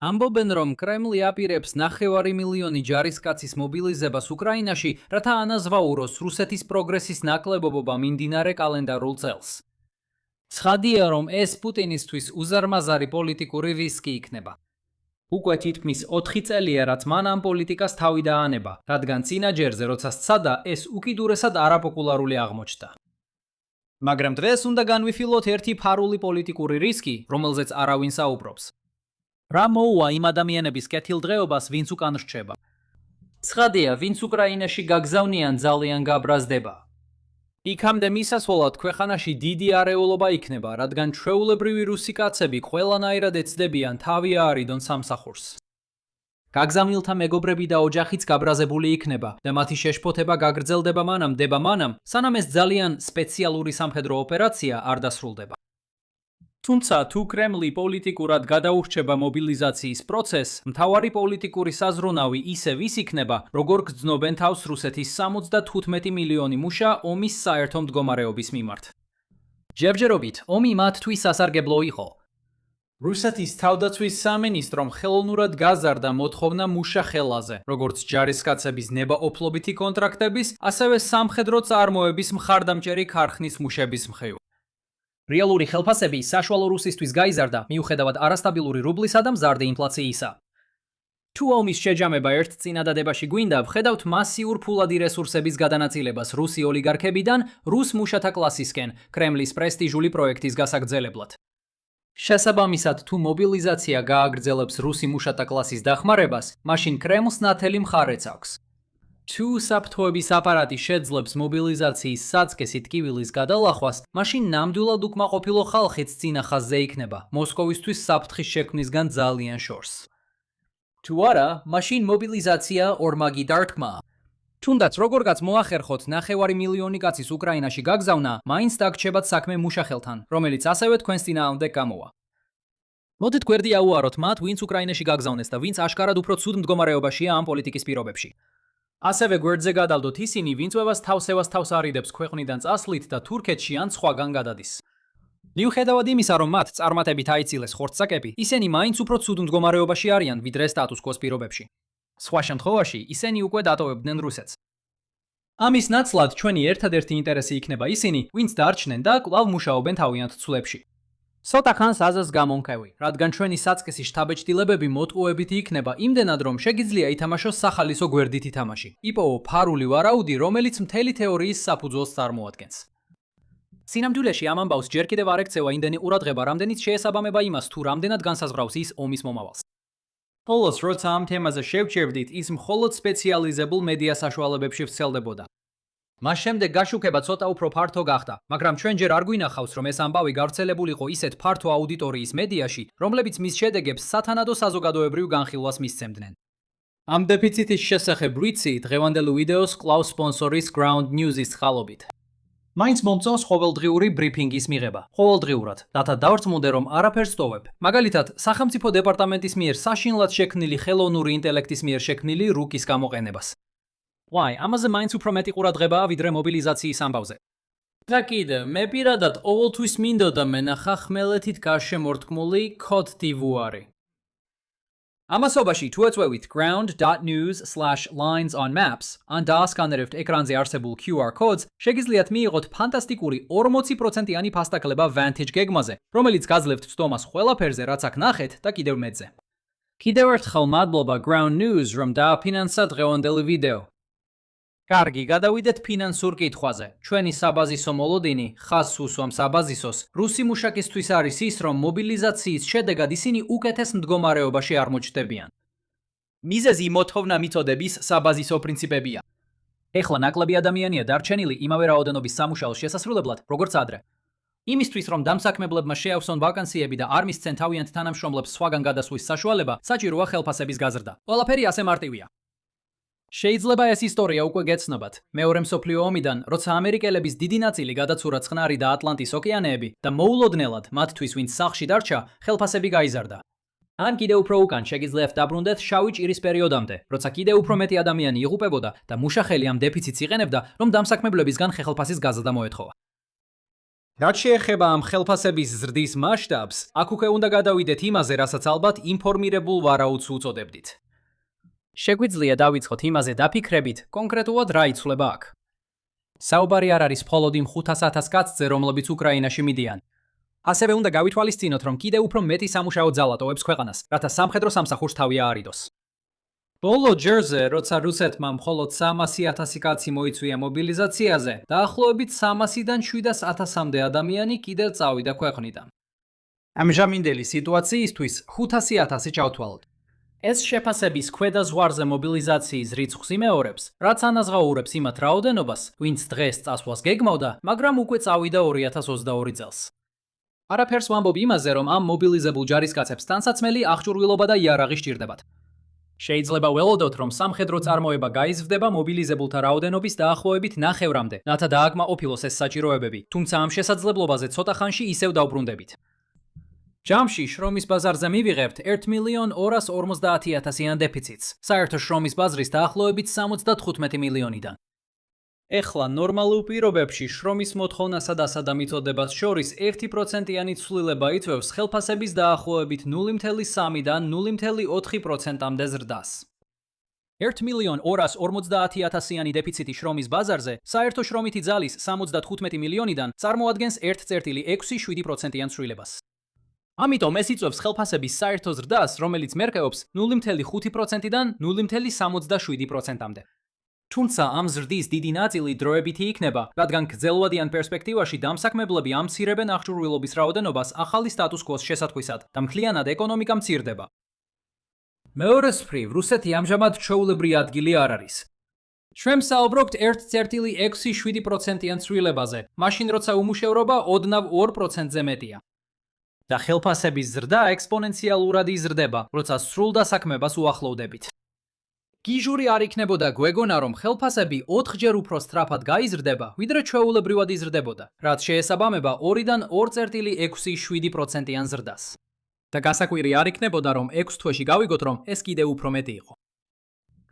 ამბობენ, რომ კრემლი აპირებს 9 მილიონი ჯარისკაცის მობილიზებას უკრაინაში, რათა ანაზვაუროს რუსეთის პროგრესის ნაკლებობობა მიმდინარე კალენდარულ წელს. ცხადია, რომ ეს პუტინისთვის უზარმაზარი პოლიტიკური რისკი იქნება. უკვე თითქმის 4 წელია, რაც მან ამ პოლიტიკას თავი დაანება, რადგან წინა ჯერზე, როცა სცადა, ეს უკიდურესად არაპოპულარული აღმოჩნდა. მაგრამ დღეს უნდა განვიხილოთ ერთი ფარული პოლიტიკური რისკი, რომელზეც არავინ საუბრობს. რა მოუვა იმ ადამიანების კეთილდღეობას, ვინც უკან რჩება? ცხადია, ვინც უკრაინაში გაგზავნიან ძალიან გაბრაზდება. იქამდე მისასვლელად ქვეყანაში დიდი არეულობა იქნება, რადგან ჩვეულებრივი რუსი კაცები ყველანაირად ეცდებიან თავი აარიდონ სამსახურს. გაგზავნილთა მეგობრები და ოჯახიც გაბრაზებული იქნება და მათი შეშფოთება გაგრძელდება მანამ, სანამ ეს ძალიან სპეციალური სამხედრო ოპერაცია არ დასრულდება. თუმცა თუ კრემლი პოლიტიკურად გადაურჩება მობილიზაციის პროცესს, მთავარი პოლიტიკური საზრუნავი ისევ ის იქნება, როგორ გრძნობენ თავს რუსეთის 75 მილიონი მუშა ომის საერთო მდგომარეობის მიმართ. ჯერჯერობით ომი მათთვის სასარგებლო იყო. რუსეთის თავდაცვის სამინისტრომ ხელოვნურად გაზარდა მოთხოვნა მუშა ხელაზე, როგორც ჯარისკაცების ნებაოფლობითი კონტრაქტების, ასევე სამხედრო წარმოების მხარდამჭერი ქარხნის მუშების მხრივ. რეალური ხელფასები საშუალო რუსისთვის გაიზარდა მიუხედავად არასტაბილური რუბლისა და მზარდი ინფლაციისა. თუ ომის შეჯამება ერთ წინადადებაში გვინდა, ვხედავთ მასიურ ფულადი რესურსების გადანაწილებას რუსი ოლიგარქებიდან რუს მუშათა კლასისკენ, კრემლის პრესტიჟული პროექტის გასაგრძელებლად. შესაბამისად, თუ მობილიზაცია გააგრძელებს რუსი მუშათა კლასის დახმარებას, მაშინ კრემლს ნათელი მხარეც აქვს. თუ საფრთხოების აპარატი შეძლებს მობილიზაციის საწყისით ტკივილის გადალახვას, მაშინ ნამდვილად უკმაყოფილო ხალხიც წინა ხაზზე იქნება, მოსკოვისთვის საფრთხის შექმნისგან ძალიან შორს. თუ არა, მაშინ მობილიზაცია ორმაგი დარტყმა. თუნდაც როგორღაც მოახერხოთ 9 მილიონი კაცის უკრაინაში გაგზავნა, მაინც დაგრჩებათ საქმე მუშახელთან, რომელიც ასევე თქვენს წინააღმდეგ გამოვა. მოდით გვერდი აუაროთ მათ, ვინც უკრაინაში გაგზავნეს და ვინც აშკარად უფრო ცუდ მდგომარეობაშია ამ პოლიტიკის პირობებში. ასევე გვერდზე გადავდოთ ისინი, ვინც ვებას თავსევას თავს არიდებს ქვეყნიდან წასვლით და თურქეთში ან სხვაგან გადადის. მიუხედავად იმისა, რომ მათ წარმატებით აიცილეს ხორცსაკები, ისინი მაინც უფრო ცუდ მდგომარეობაში არიან, ვიდრე სტატუს-კვოს პირობებში. სხვა შემთხვევაში, ისინი უკვე დატოვებდნენ რუსეთს. ამის ნაცვლად ჩვენი ერთადერთი ინტერესი იქნება ისინი, ვინც დარჩნენ და კვლავ მუშაობენ თავიანთ ცვლებში. ცოტა ხანს აზაზ გამონქევი, რადგან ჩვენი საწყისი შთაბეჭდილებები მოტყუებითი იქნება იმდენად, რომ შეგიძლია ითამაშოს სახალისო გვერდითი თამაში. იპოვო ფარული ვარაუდი, რომელიც მთელი თეორიის საფუძველს წარმოადგენს. სინამდვილეში ამ ამბავს ჯერ კიდევ არ ექცევა იმდენი ყურადღება, რამდენიც შეესაბამება იმას, თუ რამდენად განსაზღვრავს ის ომის მომავალს. ხოლოს, როცა ამ თემაზე შევჩერდით, ის მხოლოდ სპეციალიზებულ მედია საშუალებებში ვრცელდებოდა. მას შემდეგ გაშუქება ცოტა უფრო ფართო გახდა, მაგრამ ჩვენ ჯერ არ გვინახავს, რომ ეს ამბავი გავრცელებულიყო ისეთ ფართო აუდიტორიის მედიაში, რომლებიც მის შედეგებს სათანადო საზოგადოებრივ განხილვას მისცემდნენ. ამ დეფიციტის შესახებ ვიცი დღევანდელ ვიდეოს კვლავ სპონსორის Ground News-ის წყალობით. მაინც მომწონს ყოველდღიური ბრიფინგის მიღება, ყოველდღიურად, რათა დავრწმუნდე, რომ არაფერს ტოვებ. მაგალითად, სახელმწიფო დეპარტამენტის მიერ საშინლად შექმნილი ხელოვნური ინტელექტის მიერ შექმნილი რუკის გამოყენებას. ვაი, ამაზე მაინც უფრო მეტი ყურადღებაა ვიდრე მობილიზაციის ამბავზე. და კიდე, მე პირადად ყოველთვის მინდოდა მენახა ხმელეთით გარშემორტყმული Côte d'Ivoire. ამასობაში თუ ეწვევით ground.news/lines-on-maps, ან დაასკანერებთ ეკრანზე არსებულ QR codes, შეგიძლიათ მიიღოთ ფანტასტიკური 40%-იანი ფასტაკლება Vantage გეგმაზე, რომელიც გაძლევთ ცდომას ყველაფერზე, რაც აქ ნახეთ და კიდევ მეტზე. კიდევ ერთხელ მადლობა Ground News, რომ დააფინანსა დღევანდელი ვიდეო. კარგი, გადავიდეთ ფინანსურ კითხვაზე. ჩვენი საბაზისო მოლოდინი, ხაზს უსვამს საბაზისოს, რუსი მუშაკისთვის არის ის, რომ მობილიზაციის შედეგად ისინი უკეთეს მდგომარეობაში არ მოჩნდებიან. მიზეზი მოთხოვნა მიწოდების საბაზისო პრინციპებია. ეხლა ნაკლები ადამიანია დარჩენილი იმავე რაოდენობის სამუშაოს შესასრულებლად, როგორც ადრე. იმისთვის, რომ დამსაქმებლებმა შეავსონ ვაკანსიები და არ მისცენ თავიანთ თანამშრომლებს სხვაგან გადასვლის საშუალება, საჭიროა ხელფასების გაზრდა. ყველაფერი ასე მარტივია. შეიძლება ეს ისტორია უკვე გეცნობათ. მეორე მსოფლიო ომიდან, როცა ამერიკელების დიდი ნაწილი გადაცურა წყნარი და ატლანტის ოკეანეები და მოულოდნელად მათთვის, ვინც სახლში დარჩა, ხელფასები გაიზარდა. ან კიდევ უფრო უკან შეგიძლიათ დაბრუნდეთ შავი ჭირის პერიოდამდე, როცა კიდევ უფრო მეტი ადამიანი იღუპებოდა და მუშახელი ამ დეფიციტს იყენებდა, რომ დამსაქმებლებისგან ხელფასის გაზრდა მოეთხოვა. რაც შეეხება ამ ხელფასების ზრდის მასშტაბს, აქ უკვე უნდა გადავიდეთ იმაზე, რასაც ალბათ ინფორმირებულ ვარაუდს უწოდებდით. შეგვიძლია დავიწყოთ იმაზე დაფიქრებით, კონკრეტულად რა იცვლება აქ. საუბარი არ არის მხოლოდ იმ 500,000 კაცზე, რომლებიც უკრაინაში მიდიან. ასევე უნდა გავითვალისწინოთ, რომ კიდევ უფრო მეტი სამუშაო ძალა ტოვებს ქვეყანას, რათა სამხედრო სამსახურს თავი აარიდოს. ბოლო ჯერზე, როცა რუსეთმა მხოლოდ 300,000 კაცი მოიწვია მობილიზაციაზე, დაახლოებით 300-დან 700,000-მდე ადამიანი კიდევ წავიდა ქვეყნიდან. ამჟამინდელი სიტუაციისთვის 500,000 ჩავთვალოთ. ეს შეფასების ქვედა ზღვარზე მობილიზაციის რიცხვს იმეორებს, რაც ანაზღაურებს იმათ რაოდენობას, ვინც დღეს წასვლას გეგმავდა, მაგრამ უკვე წავიდა 2022 წელს. არაფერს ვამბობ იმაზე, რომ ამ მობილიზებულ ჯარისკაცებს თანსაცმელი, აღჭურვილობა და იარაღი სჭირდებათ. შეიძლება ველოდოთ, რომ სამხედრო წარმოება გაიზრდება მობილიზებულთა რაოდენობის დაახლოებით 9-მდე, რათა დააკმაყოფილოს ეს საჭიროებები, თუმცა ამ შესაძლებლობაზე ცოტა ხანში ისევ დავბრუნდებით. ჯამში შრომის ბაზარზე მივიღებთ 1,250,000-იან დეფიციტს, საერთო შრომის ბაზრის დაახლოებით 75 მილიონიდან. ეხლა ნორმალურ პირობებში შრომის მოთხოვნასა და სადამიწოდებას შორის 1%-იანი ცვლილება იწვევს ხელფასების დაახლოებით 0,3-დან 0,4%-მდე ზრდას. 1,250,000-იანი დეფიციტი შრომის ბაზარზე საერთო შრომითი ძალის 75 მილიონიდან წარმოადგენს 1,67%-იან ცვლილებას. ამიტომ ეს იწვევს ხელფასების საერთო ზრდას, რომელიც მერყეობს 0,5%-დან 0,77%-მდე. თუმცა ამ ზრდის დიდი ნაწილი დროებითი იქნება, რადგან გრძელვადიან პერსპექტივაში დამსაქმებლები ამცირებენ აღჭურვილობის რაოდენობას ახალი სტატუს კვოს შესატყვისად და მთლიანად ეკონომიკა მცირდება. მეორეს მხრივ, რუსეთი ამჟამად ჩვეულებრივი ადგილი არ არის. ჩვენ ვსაუბრობთ 1,67%-იან ცვლილებაზე, მაშინ როცა უმუშევრობა ოდნავ 2%-ზე მეტია. და ხელფასების ზრდა ექსპონენციალურად იზრდება, როცა სრულ დასაქმებას უახლოვდებით. გიჟური არ იქნებოდა გვეგონა, რომ ხელფასები 4-ჯერ უფრო სწრაფად გაიზრდება, ვიდრე ჩვეულებრივად იზრდებოდა, რაც შეესაბამება 2-დან 2,67%-იან ზრდას. და გასაკვირი არ იქნებოდა, რომ 6 თვეში გავიგოთ, რომ ეს კიდევ უფრო მეტი იყო.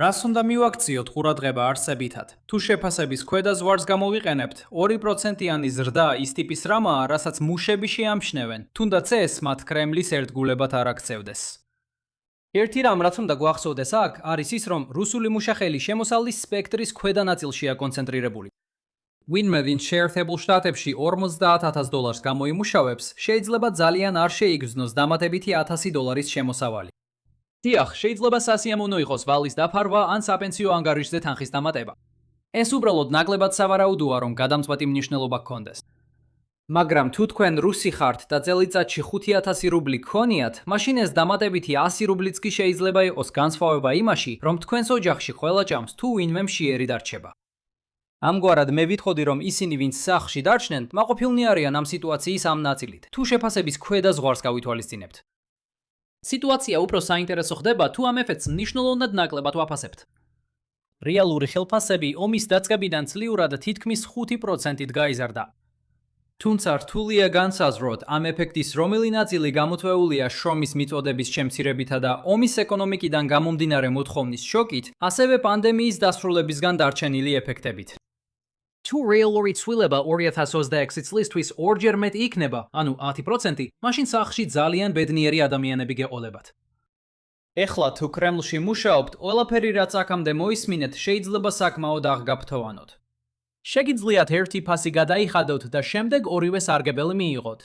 რას უნდა მივაქციოთ ყურადღება არსებითად? თუ შეფასების ქვედა ზღვარს გამოვიყენებთ, 2%-იანი ზრდა ის ტიპის რამაა, რასაც მუშები შეამჩნევენ, თუნდაც ეს მათ კრემლის ერთგულებად არ აქცევდეს. ერთი რამ, რაც უნდა გვახსოვდეს აქ, არის ის, რომ რუსული მუშახელი შემოსავლის სპექტრის ქვედა ნაწილშია კონცენტრირებული. ვინმე ვინც შეერთებულ შტატებში $50,000 გამოიმუშავებს, შეიძლება ძალიან არ შეიგრძნოს დამატებითი $1,000 შემოსავალი. დიახ, შეიძლება სასიამოვნო იყოს ვალის დაფარვა ან საპენსიო ანგარიშზე თანხის დამატება. ეს უბრალოდ ნაკლებად სავარაუდოა, რომ გადამწყვეტი მნიშვნელობა გქონდეს. მაგრამ თუ თქვენ რუსი ხართ და წელიწადში 5,000 რუბლი გქონიათ, მაშინ ეს დამატებითი 100 რუბლიც კი შეიძლება იყოს განსხვავება იმაში, რომ თქვენს ოჯახში ყველა ჭამს თუ ვინმე მშიერი დარჩება. ამგვარად მე ვითხოვდი, რომ ისინი, ვინც სახლში დარჩნენ, მაყოფილნი არიან ამ სიტუაციის ამ ნაწილით, თუ შეფასების ქვედა ზღვარს გავითვალისწინებთ. სიტუაცია უფრო საინტერესო ხდება, თუ ამ ეფექტს მნიშვნელოვნად ნაკლებად ვაფასებთ. რეალური ხელფასები ომის დაწყებიდან წლიურად თითქმის 5%-ით გაიზარდა. თუმცა რთულია განსაზღვროთ, ამ ეფექტის რომელი ნაწილი გამოთვეულია შრომის მიწოდების შემცირებითა და ომის ეკონომიკიდან გამომდინარე მოთხოვნის შოკით, ასევე პანდემიის დასრულებისგან დარჩენილი ეფექტებით. თუ რეალური ცვლილება 2026 წლისთვის 2-ჯერ მეტი იქნება, ანუ 10%, მაშინ სახლში ძალიან ბედნიერი ადამიანები გეყოლებათ. ეხლა თუ კრემლში მუშაობთ, ყველაფერი რაც აქამდე მოისმინეთ, შეიძლება საკმაოდ აღგაფრთოვანოთ. შეგიძლიათ ერთი ფასი გადაიხადოთ და შემდეგ ორივე სარგებელი მიიღოთ.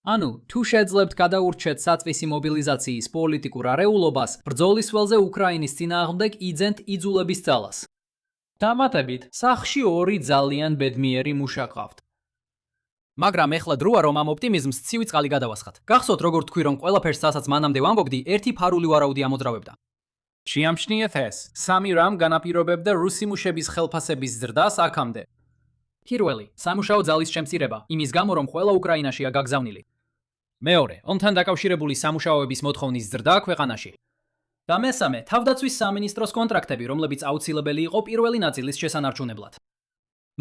ანუ, თუ შეძლებთ გადაურჩეთ საწვისი მობილიზაციის პოლიტიკურ არეულობას, ბრძოლის ველზე უკრაინის წინააღმდეგ იძენთ იძულების ძალას. დამატებით, სახლში 2 ძალიან ბედნიერი მუშა ყავთ. მაგრამ ეხლა დროა, რომ ამ ოპტიმიზმს ცივი წყალი გადავასხათ. გახსოვთ, როგორ თქვი, რომ ყველაფერს, რასაც მანამდე ვამბობდი, ერთი ფარული ვარაუდი ამოძრავებდა. შეამჩნიეთ ეს, 3 რამ განაპირობებდა რუსი მუშების ხელფასების ზრდას აქამდე. პირველი, სამუშაო ძალის შემცირება, იმის გამო, რომ ყველა უკრაინაშია გაგზავნილი. მეორე, ომთან დაკავშირებული სამუშაოების მოთხოვნის ზრდა ქვეყანაში. და მესამე, თავდაცვის სამინისტროს კონტრაქტები, რომლებიც აუცილებელი იყო პირველი ნაწილის შესანარჩუნებლად.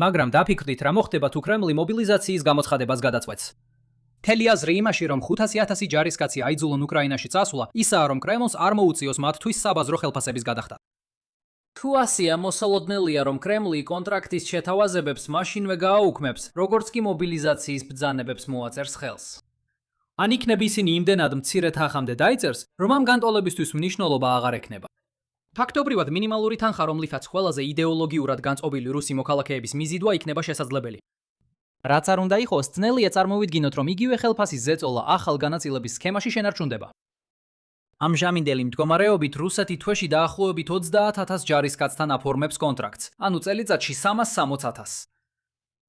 მაგრამ დაფიქრდით, რა მოხდება თუ კრემლი მობილიზაციის გამოცხადებას გადაწყვეტს. მთელი აზრი იმაში, რომ 500,000 ჯარისკაცი აიძულონ უკრაინაში წასვლა, ისაა, რომ კრემლს არ მოუწიოს მათთვის საბაზრო ხელფასების გადახდა. თუ ასია მოსალოდნელია, რომ კრემლი კონტრაქტის შეთავაზებებს მაშინვე გააუქმებს, როგორც კი მობილიზაციის ბრძანებებს მოაწერს ხელს. ან იქნება ისინი იმდენად მცირე თანხამდე დაიწერს, რომ ამ განტოლებისთვის მნიშვნელობა აღარ ექნება. ფაქტობრივად მინიმალური თანხა, რომლითაც ყველაზე იდეოლოგიურად განწყობილი რუსი მოქალაქეების მიზიდვა იქნება შესაძლებელი. რაც არ უნდა იყოს, ძნელია წარმოვიდგინოთ, რომ იგივე ხელფასის ზეწოლა ახალ განაწილების სქემაში შენარჩუნდება. ამჟამინდელი მდგომარეობით რუსეთი თვეში დაახლოებით 30,000 ჯარისკაცთან აფორმებს კონტრაქტს, ანუ წელიწადში 360,000.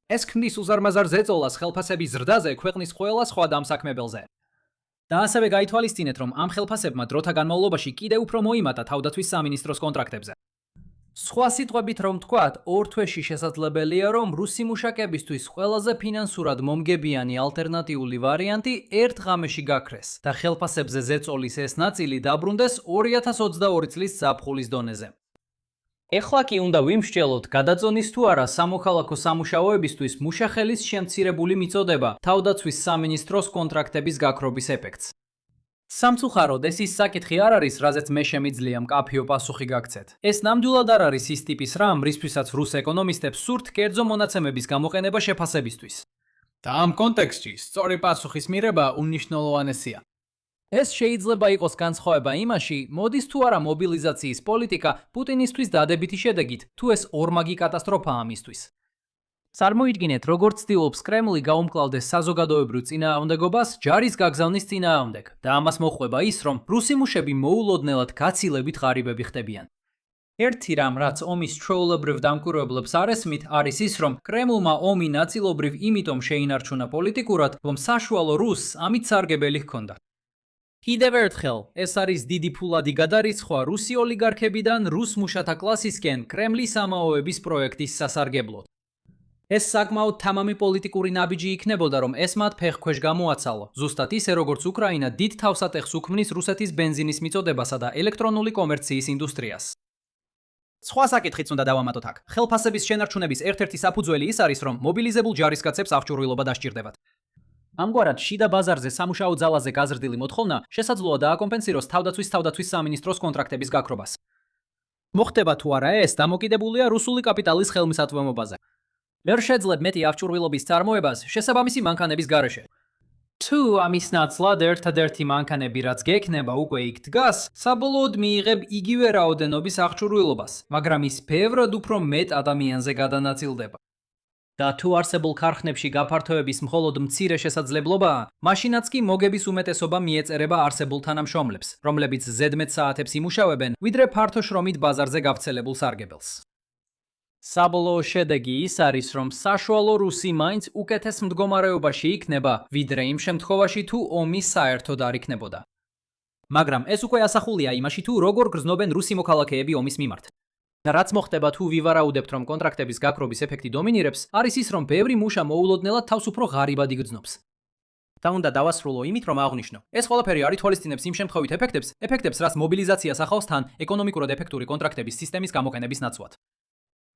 ეს ქმნის უზარმაზარ ზეწოლას ხელფასების ზრდაზე ქვეყნის ყველა სხვა დამსაქმებელზე. და ასევე გაითვალისწინეთ, რომ ამ ხელფასებმა დროთა განმავლობაში კიდევ უფრო მოიმატა თავდაცვის სამინისტროს კონტრაქტებზე. სხვა სიტყვებით რომ ვთქვათ, ორ თვეში შესაძლებელია, რომ რუსი მუშაკებისთვის ყველაზე ფინანსურად მომგებიანი ალტერნატიული ვარიანტი ერთ ღამეში გაქრეს და ხელფასებზე ზეწოლის ეს ნაწილი დაბრუნდეს 2022 წლის ზაფხულის დონეზე. ეხლა კი უნდა ვიმსჯელოთ, გადაწონის თუ არა სამოქალაქო სამუშაოებისთვის მუშახელის შემცირებული მიწოდება თავდაცვის სამინისტროს კონტრაქტების გაქრობის ეფექტს. სამწუხაროდ, ეს ის საკითხი არ არის, რაზეც მე შემიძლია მკაფიო პასუხი გაგცეთ. ეს ნამდვილად არ არის ის ტიპის რამ, რისთვისაც რუს ეკონომისტებს სურთ კერძო მონაცემების გამოყენება შეფასებისთვის. და ამ კონტექსტში სწორი პასუხის მიღება უნიშნულოვანესია. ეს შეიძლება იყოს განსხვავება იმაში, მოდის თუ არა მობილიზაციის პოლიტიკა პუტინისთვის დადებითი შედეგით, თუ ეს ორმაგი კატასტროფაა მისთვის. წარმოიდგინეთ, როგორც ცდილობს კრემლი გაუმკლავდეს საზოგადოებრივ წინააღმდეგობას ჯარის გაგზავნის წინააღმდეგ და ამას მოჰყვება ის, რომ რუსი მუშები მოულოდნელად გაცილებით ღარიბები ხდებიან. ერთი რამ, რაც ომის ჩვეულებრივ დამკვირვებლებს არ ესმით, არის ის, რომ კრემლმა ომი ნაწილობრივ იმიტომ შეინარჩუნა პოლიტიკურად, რომ საშუალო რუსს ამით სარგებელი ჰქონდა. კიდევ ერთხელ, ეს არის დიდი ფულადი გადარიცხვა რუსი ოლიგარქებიდან რუს მუშათა კლასისკენ კრემლის ამაოების პროექტის სასარგებლოდ. ეს საკმაოდ თამამი პოლიტიკური ნაბიჯი იქნებოდა, რომ ეს მათ ფეხქვეშ გამოაცალო, ზუსტად ისე, როგორც უკრაინა დიდ თავსატეხს უქმნის რუსეთის ბენზინის მიწოდებასა და ელექტრონული კომერციის ინდუსტრიას. სხვა საკითხიც უნდა დავამატოთ აქ. ხელფასების შენარჩუნების ერთ-ერთი საფუძველი ის არის, რომ მობილიზებულ ჯარისკაცებს აღჭურვილობა დასჭირდებათ. ამგვარად, შიდა ბაზარზე სამუშაო ძალაზე გაზრდილი მოთხოვნა შესაძლოა დააკომპენსიროს თავდაცვის სამინისტროს კონტრაქტების გაქრობას. მოხდება თუ არა ეს, დამოკიდებულია რუსული კაპიტალის ხელმისაწვდომობაზე. ვერ შეძლებ მეტი აღჭურვილობის წარმოებას შესაბამისი მანქანების გარეშე. თუ ამის ნაცვლად ერთადერთი მანქანები, რაც გექნება, უკვე იქ დგას, საბოლოოდ მიიღებ იგივე რაოდენობის აღჭურვილობას, მაგრამ ის ბევრად უფრო მეტ ადამიანზე გადანაწილდება. და თუ არსებულ ქარხნებში გაფართოების მხოლოდ მცირე შესაძლებლობაა, მაშინაც კი მოგების უმეტესობა მიეწერება არსებულ თანამშრომლებს, რომლებიც ზედმეტ საათებს იმუშავებენ, ვიდრე ფართო შრომით ბაზარზე გავრცელებულ სარგებელს. საბოლოო შედეგი ის არის, რომ საშუალო რუსი მაინც უკეთეს მდგომარეობაში იქნება, ვიდრე იმ შემთხვევაში, თუ ომი საერთოდ არ იქნებოდა. მაგრამ ეს უკვე ასახულია იმაში, თუ როგორ გრძნობენ რუსი მოქალაქეები ომის მიმართ. და რაც მოხდება, თუ ვივარაუდებთ, რომ კონტრაქტების გაქრობის ეფექტი დომინირებს, არის ის, რომ ბევრი მუშა მოულოდნელად თავს უფრო ღარიბად იგრძნობს. და უნდა დავასრულო იმით, რომ აღვნიშნო, ეს ყველაფერი არ ითვალისწინებს იმ შემთხვევით ეფექტებს, რაც მობილიზაციას ახავს თან ეკონომიკურად ეფექტური კონტრაქტების სისტემის გამოყენების ნაცვლად.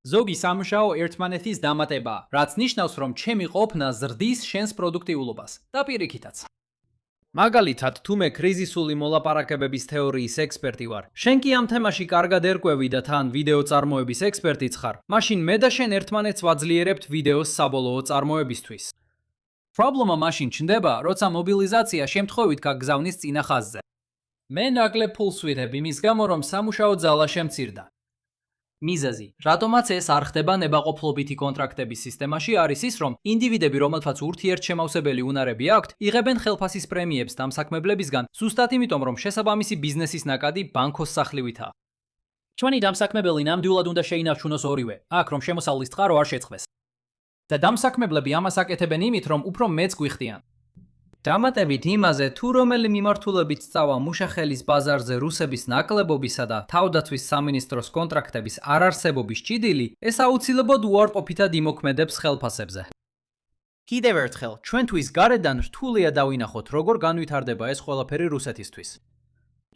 ზოგი სამუშაო ერთმანეთის დამატებაა, რაც ნიშნავს, რომ ჩემი ყოფნა ზრდის შენს პროდუქტიულობას და პირიქითაც. მაგალითად, თუ მე კრიზისული მოლაპარაკებების თეორიის ექსპერტი ვარ, შენ კი ამ თემაში კარგად ერკვევი და თან ვიდეო წარმოების ექსპერტიც ხარ, მაშინ მე და შენ ერთმანეთს ვაძლიერებთ ვიდეოს საბოლოო წარმოებისთვის. პრობლემა მაშინ ჩნდება, როცა მობილიზაცია შემთხვევით გაგზავნის წინა ხაზზე. მე ნაკლებ ფულს ვიღებ იმის გამო, რომ სამუშაო ძალა შემცირდა. მიზეზი, რატომაც ეს არ ხდება ნებაყოფლობითი კონტრაქტების სისტემაში, არის ის, რომ ინდივიდები, რომელთაც ურთიერთშემავსებელი უნარები აქვთ, იღებენ ხელფასის პრემიებს დამსაქმებლებისგან, ზუსტად იმიტომ, რომ შესაბამისი ბიზნესის ნაკადი ბანკოს სახლივითაა. ჩვენი დამსაქმებელი ნამდვილად უნდა შეინარჩუნოს ორივე, აქ რომ შემოსავლის წყარო არ შეწყდეს. და დამსაქმებლები ამას აკეთებენ იმით, რომ უფრო მეც გვიხდიან. დამატებით იმაზე, თუ რომელი მიმართულებით სწავა მუშახელის ბაზარზე რუსების ნაკლებობისა და თავდაცვის სამინისტროს კონტრაქტების არარსებობის ჭიდილი, ეს აუცილებლად უარყოფითად იმოქმედებს ხელფასებზე. კიდევ ერთხელ, ჩვენთვის გარედან რთულია დავინახოთ, როგორ განვითარდება ეს ყველაფერი რუსეთისთვის.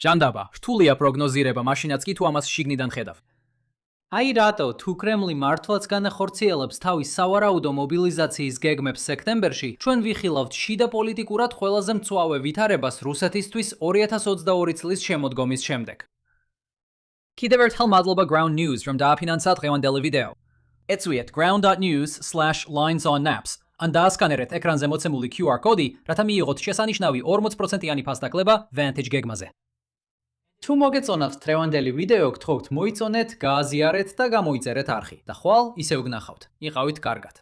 ჟანდაბა, რთულია პროგნოზირება, მაშინაც კი თუ ამას შიგნიდან ხედავ. აი რატო, თუ კრემლი მართლაც განახორციელებს თავის სავარაუდო მობილიზაციის გეგმებს სექტემბერში, ჩვენ ვიხილავთ შიდა პოლიტიკურად ყველაზე მწვავე ვითარებას რუსეთისთვის 2022 წლის შემოდგომის შემდეგ. კიდევ ერთხელ მადლობა Ground News რომ დააფინანსა დღევანდელი ვიდეო. ეწვიეთ ground.news/lines on naps. ან დაასკანერეთ ეკრანზე მოცემული QR კოდი, რათა მიიღოთ შესანიშნავი 40%-იანი ფასდაკლება Vantage გეგმაზე. თუ მოგეწონათ დღევანდელი ვიდეო, გთხოვთ მოიწონეთ, გააზიარეთ და გამოიწერეთ არხი და ხვალ ისევ გნახავთ. იყავით კარგად.